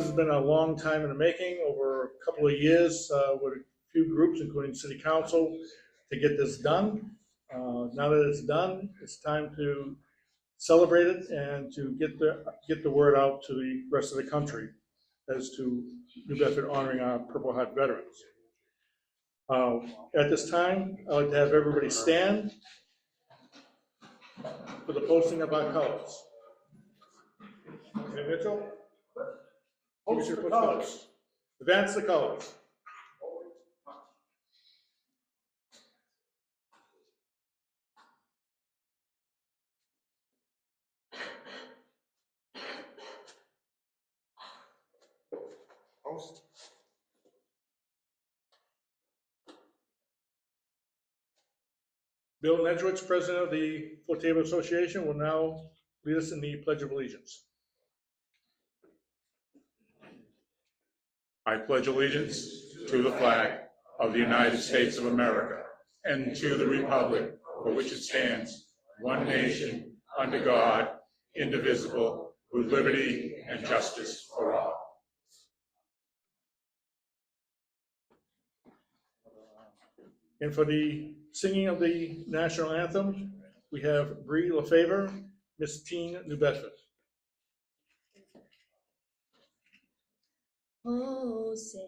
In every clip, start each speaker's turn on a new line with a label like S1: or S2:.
S1: has been a long time in the making, over a couple of years with a few groups, including City Council, to get this done. Now that it's done, it's time to celebrate it and to get the word out to the rest of the country as to New Bedford honoring our Purple Heart veterans. At this time, I'd like to have everybody stand for the posting of our colors. Okay, Mitchell? Post the colors. Advance the colors. Post. Bill Nedrowitz, president of the Fort Table Association, will now lead us in the Pledge of Allegiance.
S2: I pledge allegiance to the flag of the United States of America and to the republic for which it stands, one nation, under God, indivisible, with liberty and justice for all.
S1: And for the singing of the national anthem, we have Bree LaFavor, Miss Teen, New Bedford.
S3: Oh, say,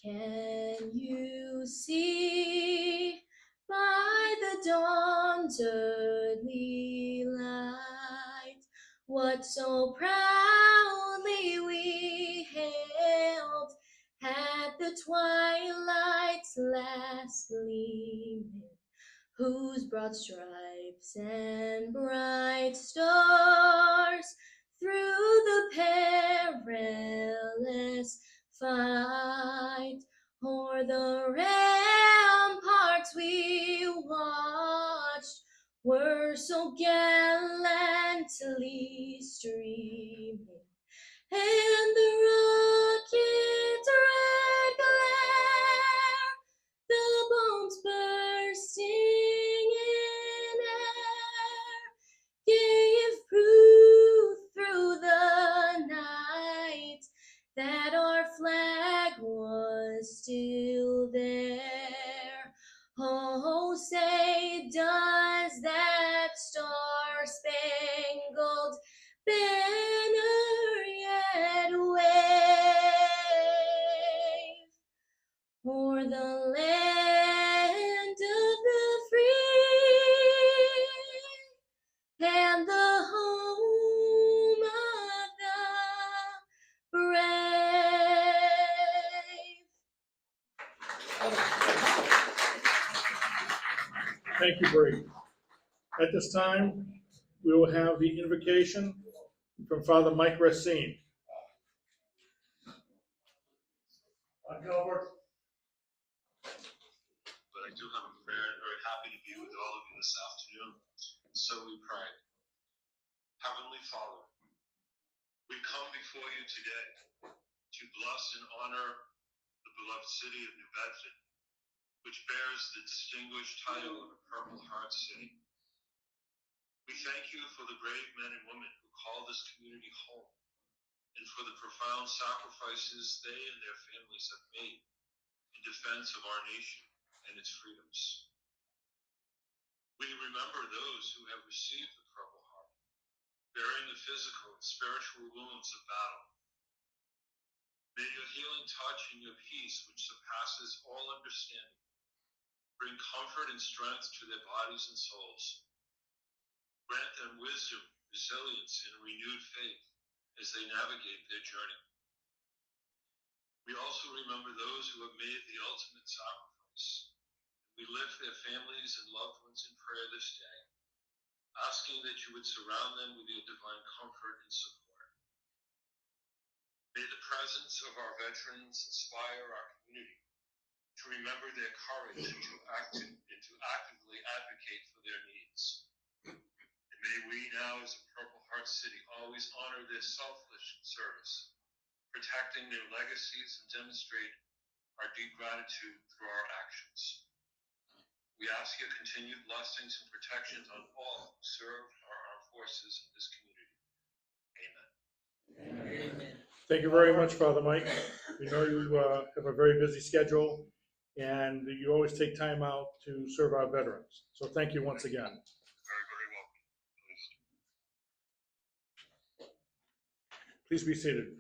S3: can you see by the dawn's early light what so proudly we hailed at the twilight's last gleaming, whose broad stripes and bright stars through the perilous fight o'er the ramparts we watched were so gallantly streaming, and the rocket's red glare, the bombs bursting in air, gave proof through the night that our flag was still there. Oh, say, does that star-spangled banner yet wave o'er the land of the free and the home of the brave?
S1: Thank you, Bree. At this time, we will have the invocation from Father Mike Racine. Gilbert.
S4: But I do have a prayer, and very happy to be with all of you this afternoon. So we pray. Heavenly Father, we come before you today to bless and honor the beloved city of New Bedford, which bears the distinguished title of a Purple Heart City. We thank you for the brave men and women who call this community home, and for the profound sacrifices they and their families have made in defense of our nation and its freedoms. We remember those who have received the Purple Heart, bearing the physical and spiritual wounds of battle. May your healing touch and your peace, which surpasses all understanding, bring comfort and strength to their bodies and souls. Grant them wisdom, resilience, and a renewed faith as they navigate their journey. We also remember those who have made the ultimate sacrifice. We lift their families and loved ones in prayer this day, asking that you would surround them with your divine comfort and support. May the presence of our veterans inspire our community to remember their courage and to actively advocate for their needs. And may we now, as a Purple Heart City, always honor their selfless service, protecting their legacies and demonstrate our deep gratitude through our actions. We ask your continued blessings and protections on all who serve our armed forces in this community. Amen.
S5: Amen.
S1: Thank you very much, Father Mike. We know you have a very busy schedule, and you always take time out to serve our veterans. So thank you once again.
S4: Very, very welcome.
S1: Please be seated.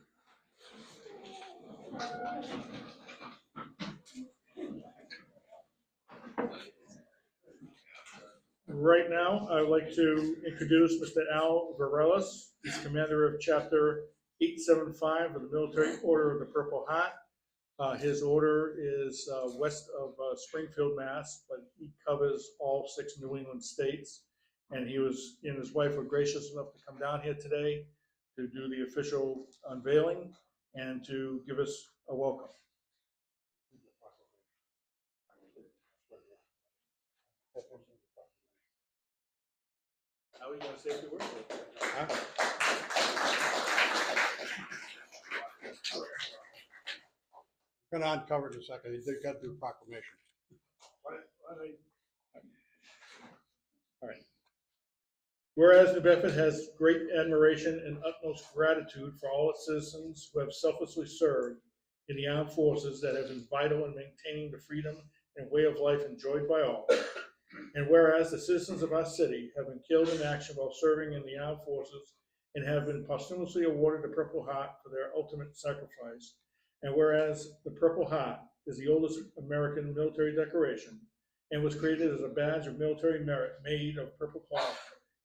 S1: Right now, I would like to introduce Mr. Al Varellas. He's commander of Chapter 875 of the Military Order of the Purple Heart. His order is west of Springfield, Mass., but he covers all 6 New England states. And he and his wife were gracious enough to come down here today to do the official unveiling and to give us a welcome. How are you going to say a few words?
S5: Going to uncover it in a second. He did got to do a proclamation.
S1: All right. Whereas New Bedford has great admiration and utmost gratitude for all its citizens who have selflessly served in the armed forces that have been vital in maintaining the freedom and way of life enjoyed by all. And whereas the citizens of our city have been killed in action while serving in the armed forces and have been posthumously awarded the Purple Heart for their ultimate sacrifice. And whereas the Purple Heart is the oldest American military decoration and was created as a badge of military merit made of purple cloth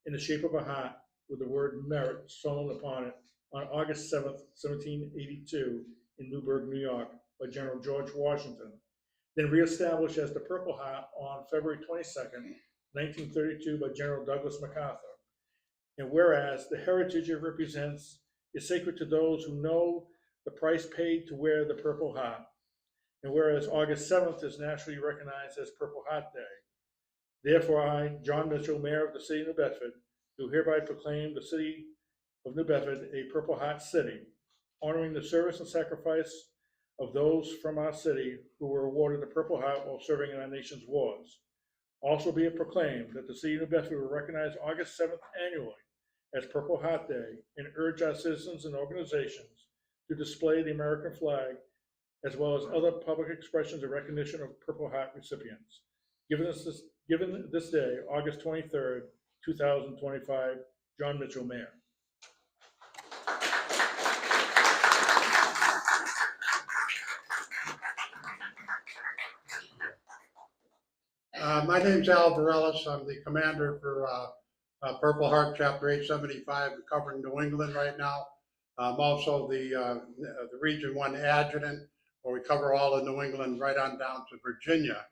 S1: in the shape of a heart with the word merit sewn upon it on August 7th, 1782 in Newburgh, New York by General George Washington, then reestablished as the Purple Heart on February 22nd, 1932 by General Douglas MacArthur. And whereas the heritage it represents is sacred to those who know the price paid to wear the Purple Heart. And whereas August 7th is nationally recognized as Purple Heart Day, therefore I, John Mitchell, Mayor of the City of New Bedford, do hereby proclaim the City of New Bedford a Purple Heart City, honoring the service and sacrifice of those from our city who were awarded the Purple Heart while serving in our nation's wars. Also be it proclaimed that the City of New Bedford will recognize August 7th annually as Purple Heart Day and urge our citizens and organizations to display the American flag as well as other public expressions of recognition of Purple Heart recipients. Given this day, August 23rd, 2025, John Mitchell, Mayor.
S5: My name's Al Varellas. I'm the commander for Purple Heart Chapter 875, covering New England right now. I'm also the Region 1 adjutant, where we cover all of New England right on down to Virginia.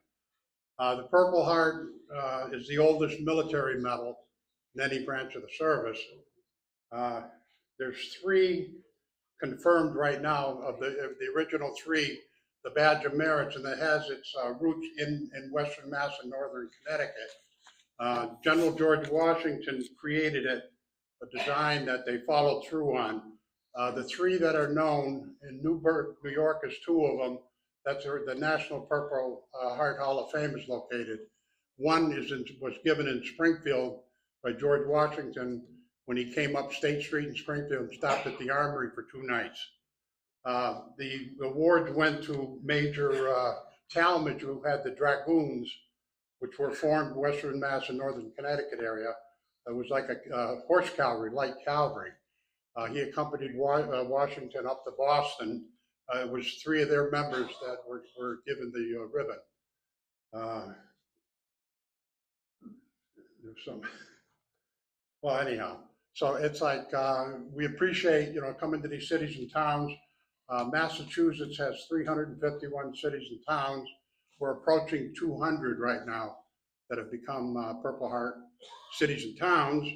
S5: The Purple Heart is the oldest military medal in any branch of the service. There's 3 confirmed right now of the original 3, the Badge of Merit, and it has its roots in Western Mass and Northern Connecticut. General George Washington created it, a design that they followed through on. The 3 that are known in Newburgh, New York is 2 of them. That's where the National Purple Heart Hall of Fame is located. One was given in Springfield by George Washington when he came up State Street in Springfield and stopped at the Armory for 2 nights. The awards went to Major Talmadge, who had the Dragoons, which were formed in Western Mass and Northern Connecticut area. It was like a horse cavalry, light cavalry. He accompanied Washington up to Boston. It was 3 of their members that were given the ribbon. There's some, well, anyhow. So it's like, we appreciate, coming to these cities and towns. Massachusetts has 351 cities and towns. We're approaching 200 right now that have become Purple Heart cities and towns.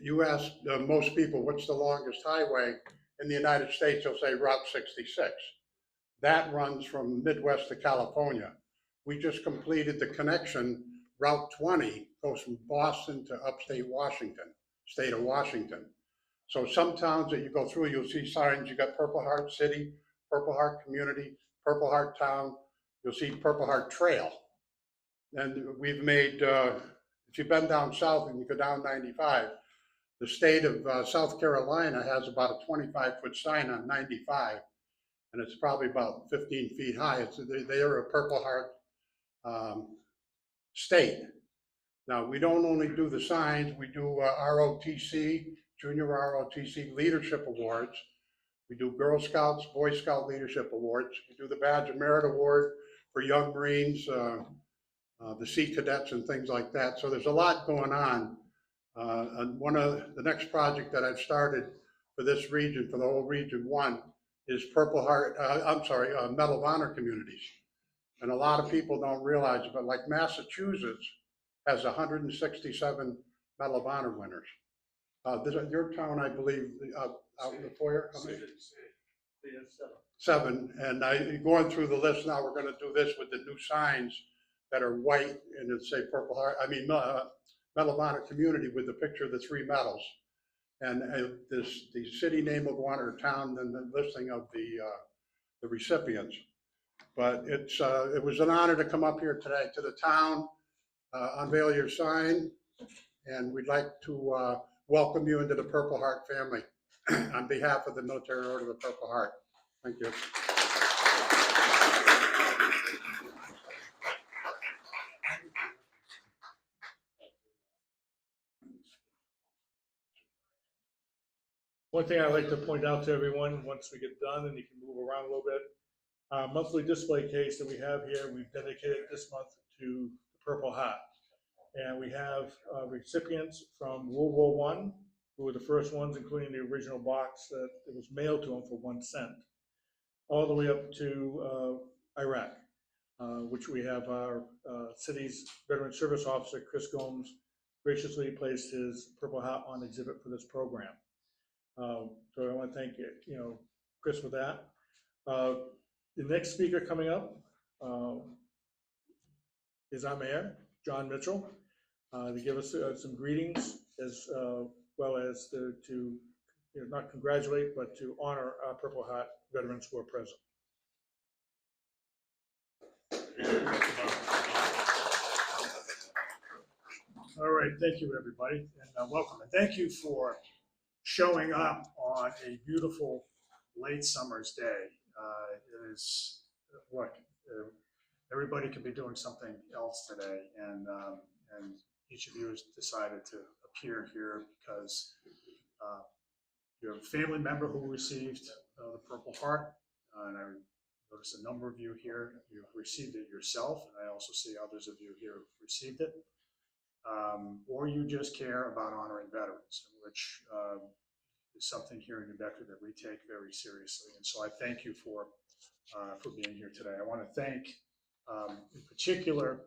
S5: You ask most people, what's the longest highway in the United States? They'll say Route 66. That runs from Midwest to California. We just completed the connection. Route 20 goes from Boston to upstate Washington, state of Washington. So some towns that you go through, you'll see signs. You got Purple Heart City, Purple Heart Community, Purple Heart Town. You'll see Purple Heart Trail. And we've made, if you've been down south and you go down 95, The state of South Carolina has about a 25-foot sign on 95, and it's probably about 15 feet high. They are a Purple Heart state. Now, we don't only do the signs, we do ROTC, Junior ROTC Leadership Awards. We do Girl Scouts, Boy Scout Leadership Awards. We do the Badge of Merit Award for Young Marines, the Sea Cadets and things like that. So there's a lot going on. And one of the next project that I've started for this region, for the whole Region 1, is Medal of Honor communities. And a lot of people don't realize it, but like Massachusetts has 167 Medal of Honor winners. Your town, I believe, out in the foyer, how many? 7. And going through the list now, we're going to do this with the new signs that are white and it say Purple Heart, Medal of Honor community with the picture of the 3 medals. And the city name of one or town and the listing of the recipients. But it was an honor to come up here today to the town, unveil your sign, and we'd like to welcome you into the Purple Heart family on behalf of the Military Order of the Purple Heart. Thank you.
S1: One thing I'd like to point out to everyone, once we get done and you can move around a little bit, monthly display case that we have here, we've dedicated this month to the Purple Heart. And we have recipients from World War I, who were the first ones, including the original box that it was mailed to them for 1 cent, all the way up to Iraq, which we have our city's Veteran Service Officer, Chris Gomes, graciously placed his Purple Heart on exhibit for this program. So I want to thank Chris for that. The next speaker coming up is our mayor, John Mitchell, to give us some greetings as well as to not congratulate, but to honor our Purple Heart veterans who are present.
S6: All right, thank you, everybody, and welcome. And thank you for showing up on a beautiful late summer's day. It is, look, everybody could be doing something else today, and each of you has decided to appear here because you have a family member who received the Purple Heart, and I noticed a number of you here, you've received it yourself, and I also see others of you here who've received it. Or you just care about honoring veterans, which is something here in New Bedford that we take very seriously. And so I thank you for being here today. I want to thank, in particular,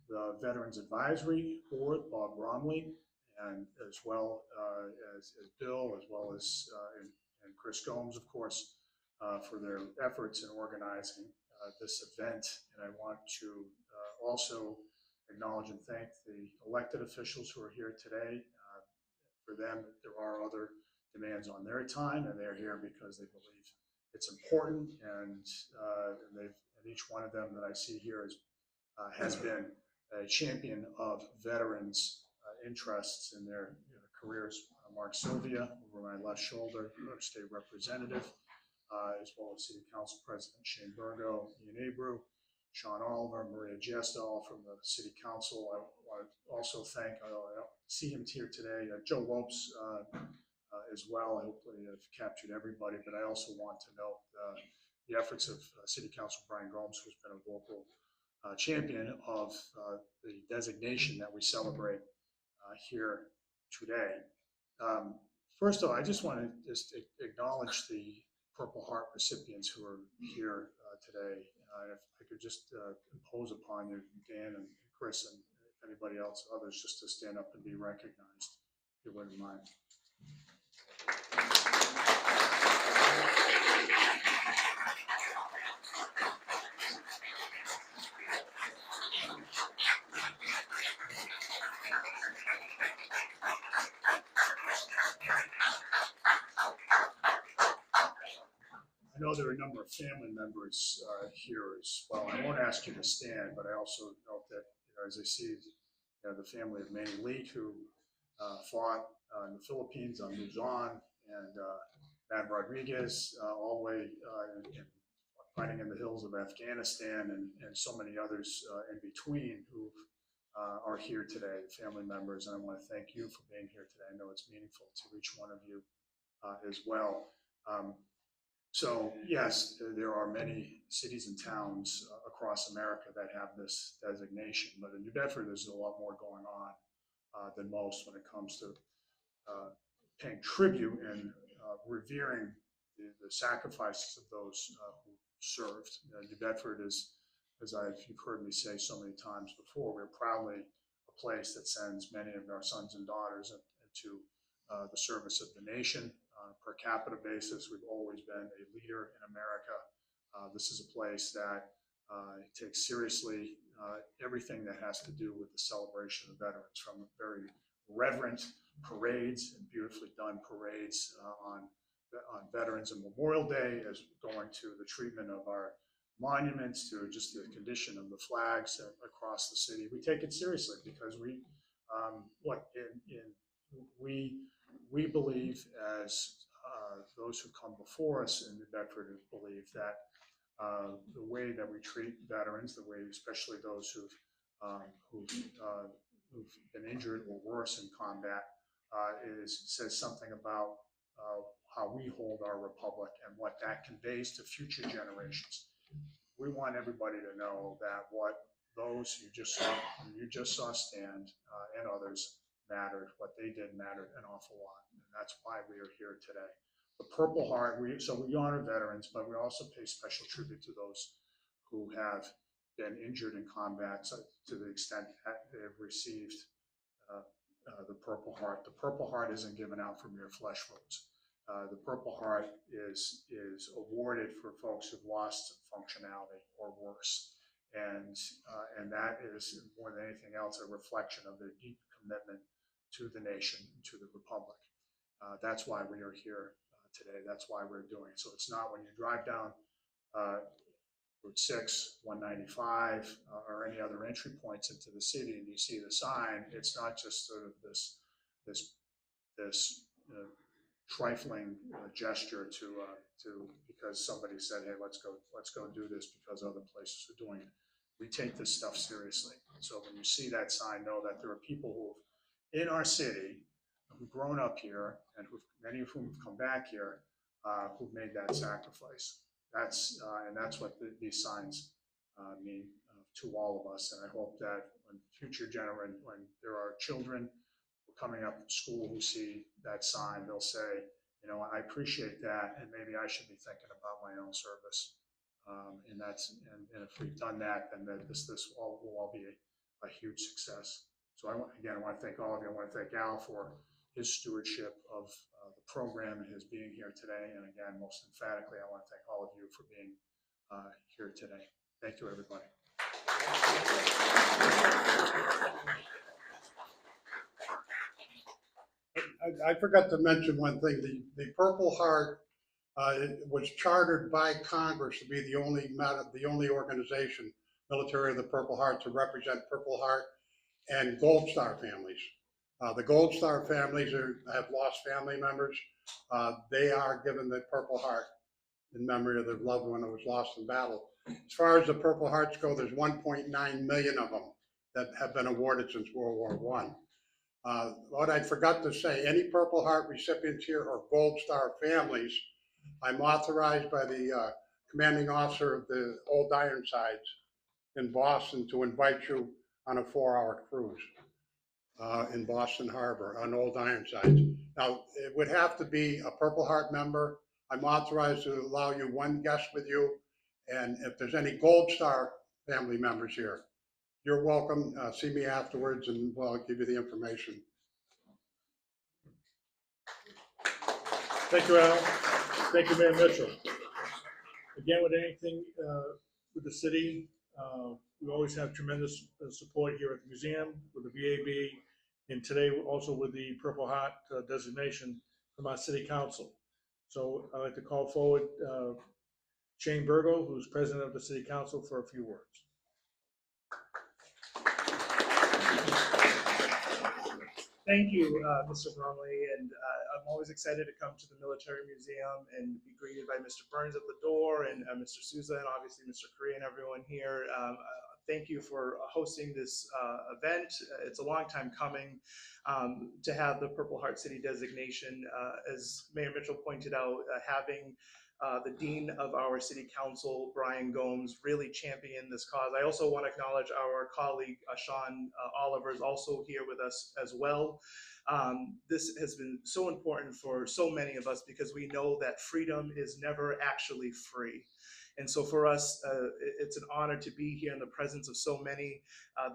S6: the Veterans Advisory Board, Bob Bromley, and as well as Bill, as well as and Chris Gomes, of course, for their efforts in organizing this event. And I want to also acknowledge and thank the elected officials who are here today. For them, there are other demands on their time, and they're here because they believe it's important. And each one of them that I see here has been a champion of veterans' interests in their careers. Mark Sylvia, over my left shoulder, our state representative, as well as City Council President Shane Burgo, Ian Abreu, Sean Oliver, Maria Gesta, all from the City Council. I want to also thank, I don't see him here today, Joe Lopes as well. I hopefully have captured everybody, but I also want to note the efforts of City Council Brian Gomes, who's been a vocal champion of the designation that we celebrate here today. First of all, I just want to just acknowledge the Purple Heart recipients who are here today. If I could just impose upon you, Dan and Chris, and if anybody else, others, just to stand up and be recognized, if you wouldn't mind. I know there are a number of family members here as well. I won't ask you to stand, but I also note that, as I see, the family of Manny Leak, who fought in the Philippines on Luzon, and Matt Rodriguez, all the way fighting in the hills of Afghanistan, and so many others in between who are here today, family members. And I want to thank you for being here today. I know it's meaningful to each one of you as well. So yes, there are many cities and towns across America that have this designation, but in New Bedford, there's a lot more going on than most when it comes to paying tribute and revering the sacrifices of those who served. New Bedford is, as you've heard me say so many times before, we're proudly a place that sends many of our sons and daughters into the service of the nation. On a per capita basis, we've always been a leader in America. This is a place that takes seriously everything that has to do with the celebration of veterans, from very reverent parades and beautifully done parades on Veterans and Memorial Day, as going to the treatment of our monuments, to just the condition of the flags across the city. We take it seriously because we believe, as those who come before us in New Bedford believe, that the way that we treat veterans, the way especially those who've been injured or worse in combat, says something about how we hold our republic and what that conveys to future generations. We want everybody to know that what those you just saw stand and others mattered. What they did mattered an awful lot, and that's why we are here today. The Purple Heart, we honor veterans, but we also pay special tribute to those who have been injured in combat, so to the extent that they have received the Purple Heart. The Purple Heart isn't given out for mere flesh wounds. The Purple Heart is awarded for folks who've lost functionality or worse, and that is, more than anything else, a reflection of their deep commitment to the nation, to the republic. That's why we are here today. That's why we're doing it. So it's not when you drive down Route 6, 195, or any other entry points into the city and you see the sign, it's not just sort of this trifling gesture to because somebody said, hey, let's go do this because other places are doing it. We take this stuff seriously. So when you see that sign, know that there are people who in our city who've grown up here, and many of whom have come back here, who've made that sacrifice. That's what these signs mean to all of us. And I hope that when there are children coming up in school who see that sign, they'll say, you know, I appreciate that, and maybe I should be thinking about my own service. And if we've done that, then this will all be a huge success. So I want to thank all of you. I want to thank Al for his stewardship of the program and his being here today. And again, most emphatically, I want to thank all of you for being here today. Thank you, everybody.
S5: I forgot to mention one thing. The Purple Heart was chartered by Congress to be the only organization, military of the Purple Heart, to represent Purple Heart and Gold Star families. The Gold Star families have lost family members. They are given the Purple Heart in memory of their loved one who was lost in battle. As far as the Purple Hearts go, there's 1.9 million of them that have been awarded since World War I. What I forgot to say, any Purple Heart recipients here or Gold Star families, I'm authorized by the commanding officer of the Old Ironsides in Boston to invite you on a 4-hour cruise in Boston Harbor on Old Ironsides. Now, it would have to be a Purple Heart member. I'm authorized to allow you one guest with you. And if there's any Gold Star family members here, you're welcome. See me afterwards and I'll give you the information.
S1: Thank you, Al. Thank you, Mayor Mitchell. Again, with anything with the city, we always have tremendous support here at the museum, with the VAB, and today also with the Purple Heart designation from our city council. So I'd like to call forward Shane Burgo, who's president of the city council, for a few words.
S6: Thank you, Mr. Bromley, and I'm always excited to come to the Military Museum and be greeted by Mr. Burns at the door and Mr. Souza and obviously Mr. Korea and everyone here. Thank you for hosting this event. It's a long time coming to have the Purple Heart City designation. As Mayor Mitchell pointed out, having the Dean of our City Council, Brian Gomes, really champion this cause. I also want to acknowledge our colleague, Sean Oliver, is also here with us as well. This has been so important for so many of us because we know that freedom is never actually free. And so for us, it's an honor to be here in the presence of so many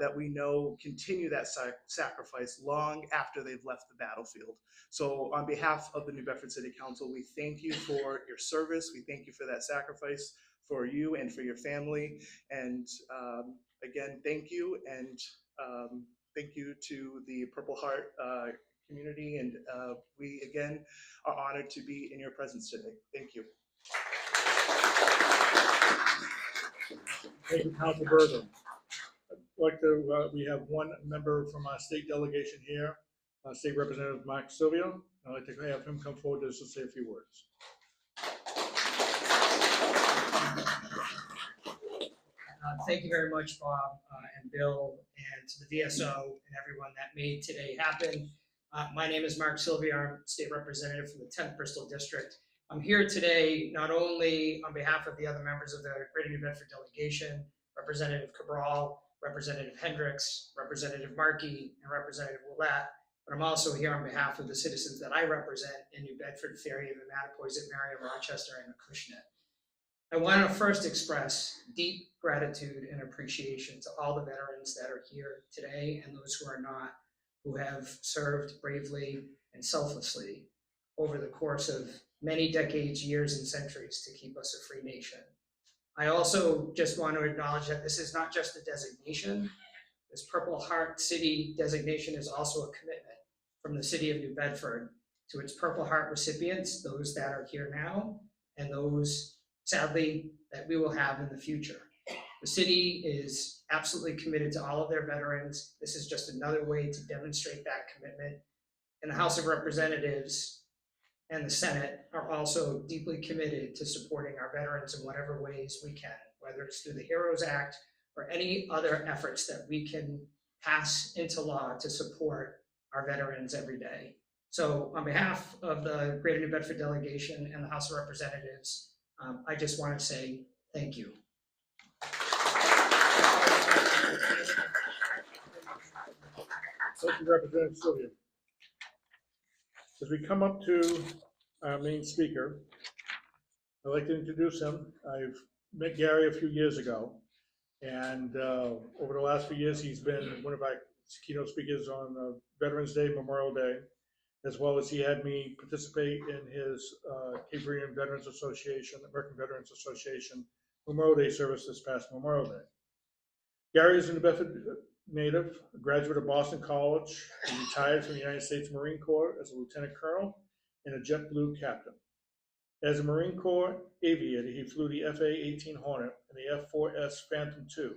S6: that we know continue that sacrifice long after they've left the battlefield. So on behalf of the New Bedford City Council, we thank you for your service. We thank you for that sacrifice for you and for your family. And again, thank you. And thank you to the Purple Heart community. And we, again, are honored to be in your presence today. Thank you. Thank you, Council Bergen. I'd like to, we have one member from our state delegation here, State Representative Mark Silvio. I'd like to have him come forward just to say a few words.
S7: Thank you very much, Bob and Bill, and to the VSO and everyone that made today happen. My name is Mark Silvio. I'm State Representative from the 10th Bristol District. I'm here today not only on behalf of the other members of the Greater New Bedford delegation, Representative Cabral, Representative Hendricks, Representative Markey, and Representative Willett, but I'm also here on behalf of the citizens that I represent in New Bedford, Fairhaven, Mattapoisett, Marion, Rochester, and Acushnet. I want to first express deep gratitude and appreciation to all the veterans that are here today and those who are not, who have served bravely and selflessly over the course of many decades, years, and centuries to keep us a free nation. I also just want to acknowledge that this is not just a designation. This Purple Heart City designation is also a commitment from the City of New Bedford to its Purple Heart recipients, those that are here now, and those, sadly, that we will have in the future. The city is absolutely committed to all of their veterans. This is just another way to demonstrate that commitment. And the House of Representatives and the Senate are also deeply committed to supporting our veterans in whatever ways we can, whether it's through the HEROES Act or any other efforts that we can pass into law to support our veterans every day. So on behalf of the Greater New Bedford delegation and the House of Representatives, I just want to say thank you.
S1: Thank you, Representative Silvio. As we come up to our main speaker, I'd like to introduce him. I've met Gary a few years ago, and over the last few years, he's been one of our keynote speakers on Veterans Day, Memorial Day, as well as he had me participate in his Cape Verdean Veterans Association, American Veterans Association Memorial Day service this past Memorial Day. Gary is a New Bedford native, a graduate of Boston College, and retired from the United States Marine Corps as a lieutenant colonel and a JetBlue captain. As a Marine Corps aviator, he flew the FA-18 Hornet and the F-4S Phantom II.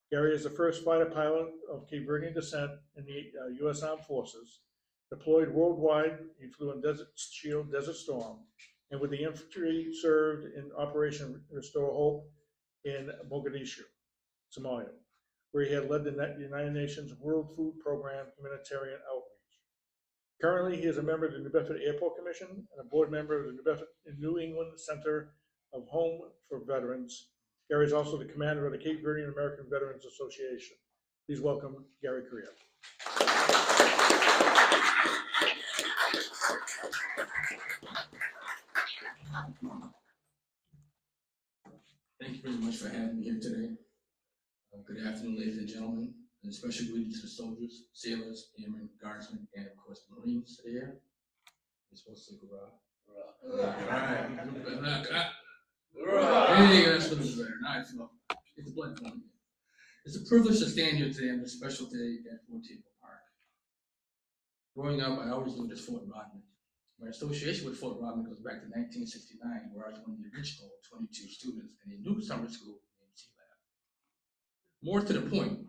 S1: Gary is the first fighter pilot of Cape Verdean descent in the U.S. Armed Forces. Deployed worldwide, he flew in Desert Shield, Desert Storm, and with the infantry served in Operation Restore Hope in Mogadishu, Somalia, where he had led the United Nations World Food Program humanitarian outreach. Currently, he is a member of the New Bedford Airport Commission and a board member of the New England Center of Home for Veterans. Gary is also the commander of the Cape Verdean American Veterans Association. Please welcome Gary Correa.
S8: Thank you very much for having me here today. Good afternoon, ladies and gentlemen, and special greetings to the soldiers, sailors, airmen, guardsmen, and of course the Marines today. You're supposed to say hurrah. Hey, that's what it's better. Now I feel it's a blood point. It's a privilege to stand here today on this special day at Fort Table Park. Growing up, I always knew this Fort Rodman. My association with Fort Rodman goes back to 1969, where I was one of the original 22 students in a new summer school named Sea Lab. More to the point,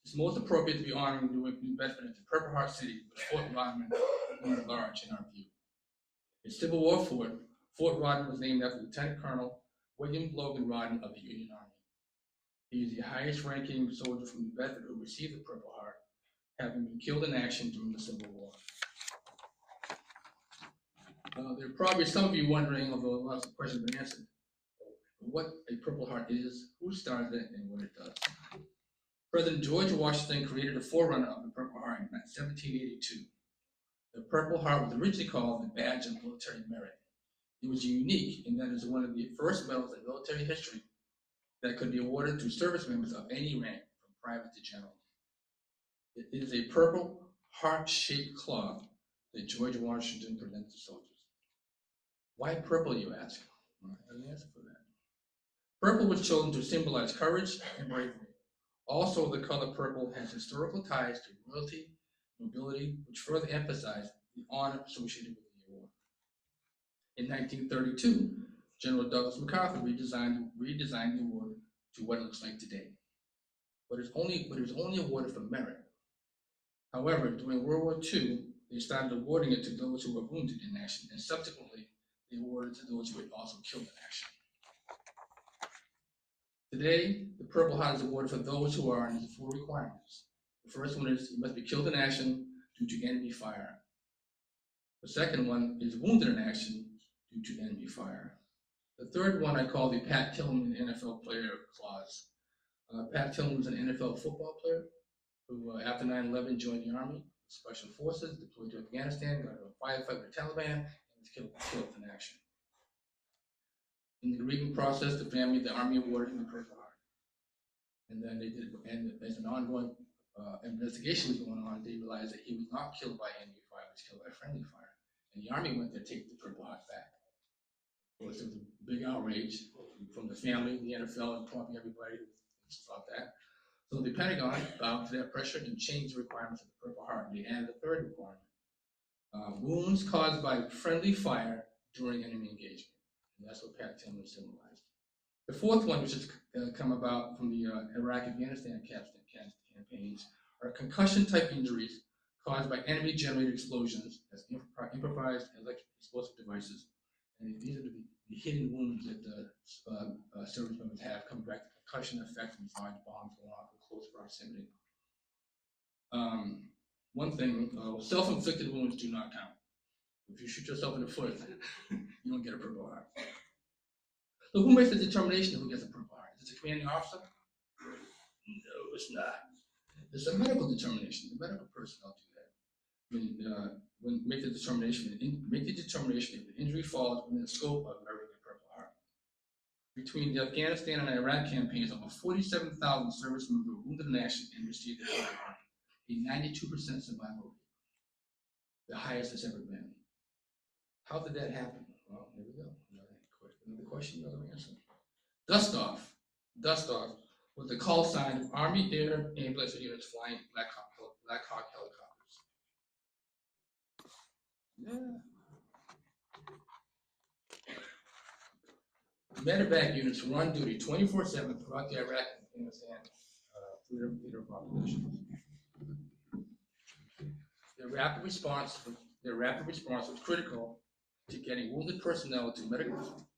S8: the It's most appropriate to be honoring New Bedford as the Purple Heart City, with Fort Rodman loomed large in our view. A Civil War fort, Fort Rodman was named after Lieutenant Colonel William Logan Rodman of the Union Army. He is the highest ranking soldier from New Bedford who received the Purple Heart, having been killed in action during the Civil War. There are probably some of you wondering, although lots of questions have been answered, what a Purple Heart is, who started it, and what it does. President George Washington created a forerunner of the Purple Heart in 1782. The Purple Heart was originally called the Badge of Military Merit. It was unique in that it was one of the first medals in military history that could be awarded to service members of any rank, from private to general. It is a purple heart-shaped cloth that George Washington presented to soldiers. Why purple, you ask? Well, I have an answer for that. Purple was chosen to symbolize courage and bravery. Also, the color purple has historical ties to royalty, nobility, which further emphasize the honor associated with the award. In 1932, General Douglas MacArthur redesigned the award to what it looks like today. But it was only awarded for merit. However, during World War II, they started awarding it to those who were wounded in action, and subsequently, they awarded it to those who were also killed in action. Today, the Purple Heart is awarded for those who are under the 4 requirements. The first one is you must be killed in action due to enemy fire. The second one is wounded in action due to enemy fire. The third one I call the Pat Tillman NFL player clause. Pat Tillman was an NFL football player who, after 9/11, joined the Army, Special Forces, deployed to Afghanistan, got in a firefight with the Taliban, and was killed in action. In the grieving process, the family, the Army awarded him the Purple Heart. And then they did, and as an ongoing investigation was going on, they realized that he was not killed by enemy fire, he was killed by friendly fire. And the Army went to take the Purple Heart back. Of course, there was a big outrage from the family, the NFL, and probably everybody who thought that. So the Pentagon bowed to that pressure and changed the requirements of the Purple Heart. They added a third requirement: wounds caused by friendly fire during enemy engagement. And that's what Pat Tillman symbolized. The fourth one, which has come about from the Iraq-Afghanistan campaigns, are concussion-type injuries caused by enemy-generated explosions as improvised electric explosive devices. And these are the hidden wounds that the service members have coming back to concussion effect from large bombs going off in close proximity. One thing, self-inflicted wounds do not count. If you shoot yourself in the foot, you don't get a Purple Heart. So who makes the determination of who gets a Purple Heart? Is it the commanding officer? No, it's not. It's a medical determination. The medical personnel do that. Make the determination if the injury falls within the scope of earning a Purple Heart. Between the Afghanistan and Iraq campaigns, over 47,000 service members were wounded in action and received the Purple Heart, a 92% survival rate, the highest it's ever been. How did that happen? Well, here we go. Another question, another answer. Dust off was the call sign of Army Air Ambulance units flying Black Hawk helicopters. Yeah. Medevac units were on duty 24/7 throughout the Iraq and Afghanistan theater of operations. Their rapid response was critical to getting wounded personnel to medical.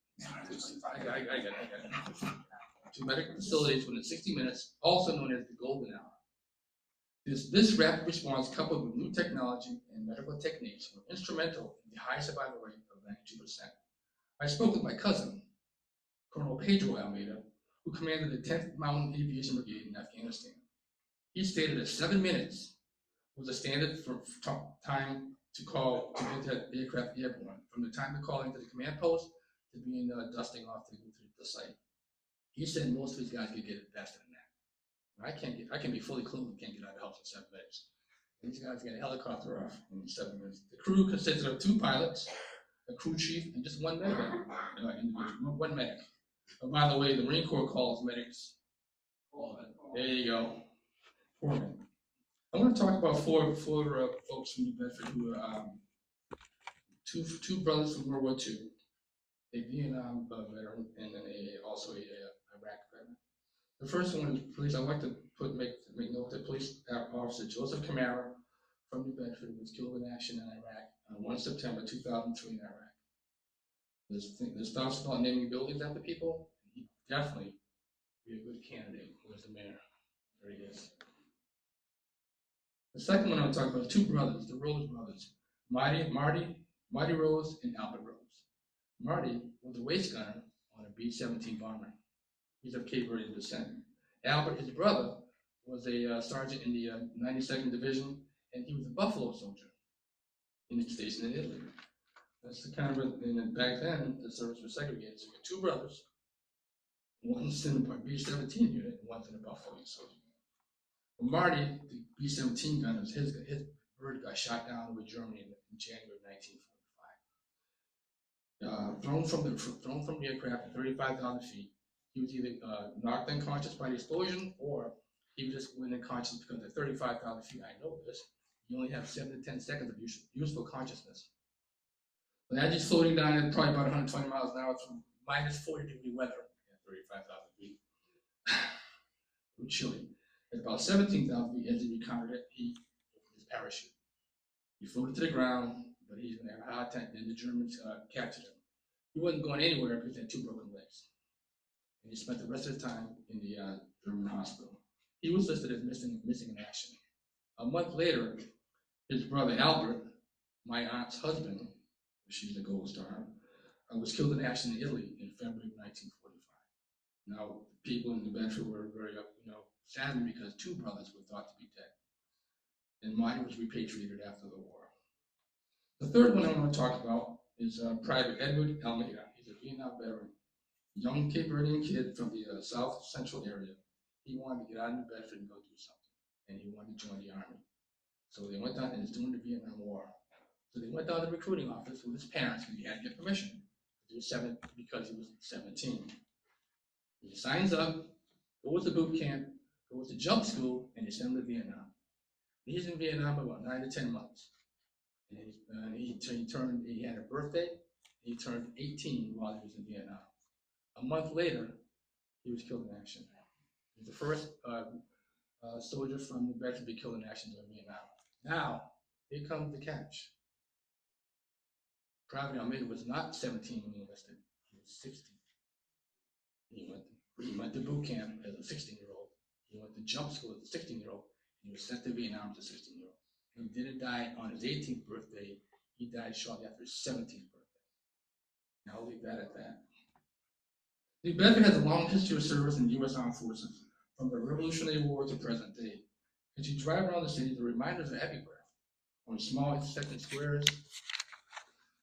S8: To medical facilities within 60 minutes, also known as the golden hour. This rapid response, coupled with new technology and medical techniques, were instrumental in the high survival rate of 92%. I spoke with my cousin, Colonel Pedro Almeida, who commanded the 10th Mountain Aviation Brigade in Afghanistan. He stated that 7 minutes was the standard for time to call to get that aircraft airborne, from the time to call into the command post to being dusting off to the site. He said most of his guys could get it faster than that. I can be fully clothed and can't get out of the house in 7 minutes. These guys get a helicopter off in 7 minutes. The crew consisted of 2 pilots, a crew chief, and just one medic. One medic. And by the way, the Marine Corps calls medics. There you go. Foreman. I want to talk about four folks from New Bedford who are two brothers from World War II. A Vietnam veteran and then also a Iraq veteran. The first one is, please, I'd like to make note that police officer Joseph Camara from New Bedford was killed in action in Iraq on 1 September 2003 in Iraq. There's thoughts about naming buildings after people. He definitely be a good candidate. Where's the mayor? There he is. The second one I'll talk about is two brothers, the Rose brothers, Marty Rose and Albert Rose. Marty was a waist gunner on a B-17 bomber. He's of Cape Verdean descent. Albert, his brother, was a sergeant in the 92nd Division, and he was a Buffalo soldier stationed in Italy. That's the kind of, and then back then, the service was segregated. So you had two brothers, one's in the B-17 unit, and one's in the Buffalo soldier. Well, Marty, the B-17 gunner, his bird got shot down over Germany in January of 1945. Thrown from the aircraft at 35,000 feet. He was either knocked unconscious by the explosion, or he just went unconscious because at 35,000 feet, I know this, you only have 7 to 10 seconds of useful consciousness. But as he's floating down at probably about 120 miles an hour through minus 40-degree weather at 35,000 feet, it was chilly. At about 17,000 feet, as he encountered it, he opened his parachute. He floated to the ground, but he's going to have a hard time. Then the Germans captured him. He wasn't going anywhere because he had 2 broken legs. And he spent the rest of his time in the German hospital. He was listed as missing in action. A month later, his brother Albert, my aunt's husband, she's a gold star, was killed in action in Italy in February of 1945. Now, people in New Bedford were very, saddened because 2 brothers were thought to be dead. And Marty was repatriated after the war. The third one I want to talk about is Private Edward Almeida. He's a Vietnam veteran, young Cape Verdean kid from the South Central area. He wanted to get out of New Bedford and go do something, and he wanted to join the Army. So they went down, and it's during the Vietnam War. So they went down to the recruiting office with his parents, because he had to get permission. Because he was 17. He signs up, goes to boot camp, goes to jump school, and they send him to Vietnam. He's in Vietnam about 9 to 10 months. And he had a birthday, he turned 18 while he was in Vietnam. A month later, he was killed in action. He was the first soldier from New Bedford to be killed in action during Vietnam. Now, here comes the catch. Private Almeida was not 17 when he enlisted, he was 16. He went to boot camp as a 16-year-old. He went to jump school as a 16-year-old. He was sent to Vietnam as a 16-year-old. He didn't die on his 18th birthday. He died shortly after his 17th birthday. Now I'll leave that at that. New Bedford has a long history of service in the U.S. Armed Forces, from the Revolutionary War to present day. As you drive around the city, the reminders are everywhere. On small intersecting squares,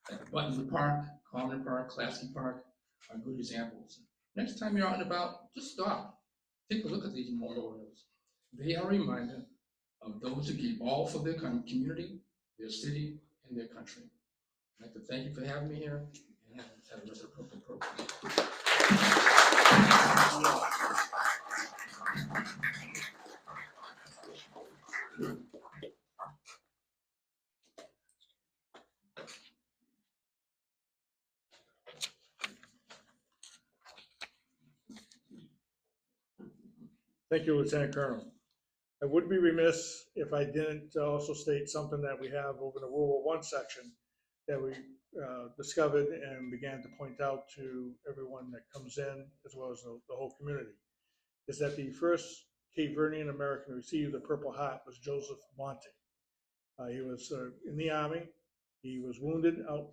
S8: like Buttonwood Park, Common Park, Klasky Park, are good examples. Next time you're out and about, just stop. Take a look at these memorials. They are a reminder of those who gave all for their community, their city, and their country. I'd like to thank you for having me here, and have the rest of the program.
S1: Thank you, Lieutenant Colonel. I would be remiss if I didn't also state something that we have over in the World War I section that we discovered and began to point out to everyone that comes in, as well as the whole community, is that the first Cape Verdean American to receive the Purple Heart was Joseph Monte. He was in the Army. He was wounded out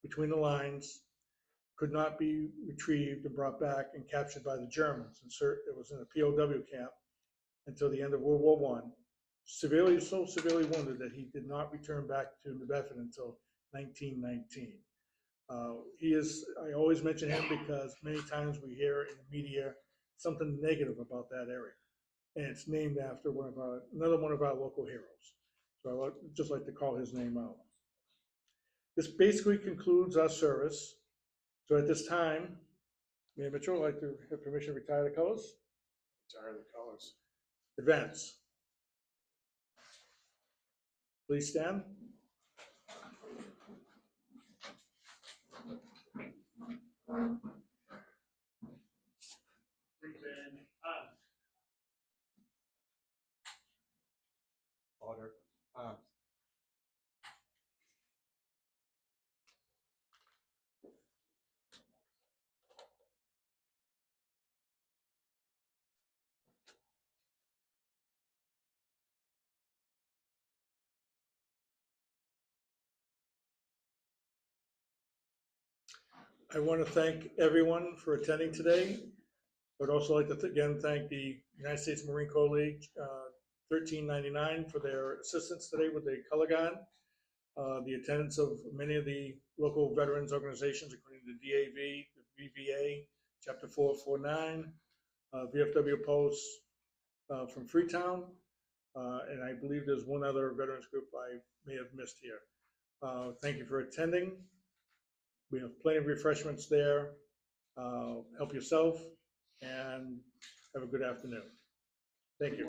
S1: between the lines, could not be retrieved and brought back and captured by the Germans. It was in a POW camp until the end of World War I. So severely wounded that he did not return back to New Bedford until 1919. I always mention him because many times we hear in the media something negative about that area. And it's named after another one of our local heroes. So I would just like to call his name out. This basically concludes our service. So at this time, Mayor Mitchell, I'd like to have permission to retire the colors.
S6: Retire the colors.
S1: Advance. Please stand. I want to thank everyone for attending today. I'd also like to again thank the United States Marine Corps League 1399 for their assistance today with the color guard. The attendance of many of the local veterans organizations, including the DAV, the VVA, Chapter 449, VFW Post from Freetown, and I believe there's one other veterans group I may have missed here. Thank you for attending. We have plenty of refreshments there. Help yourself and have a good afternoon. Thank you.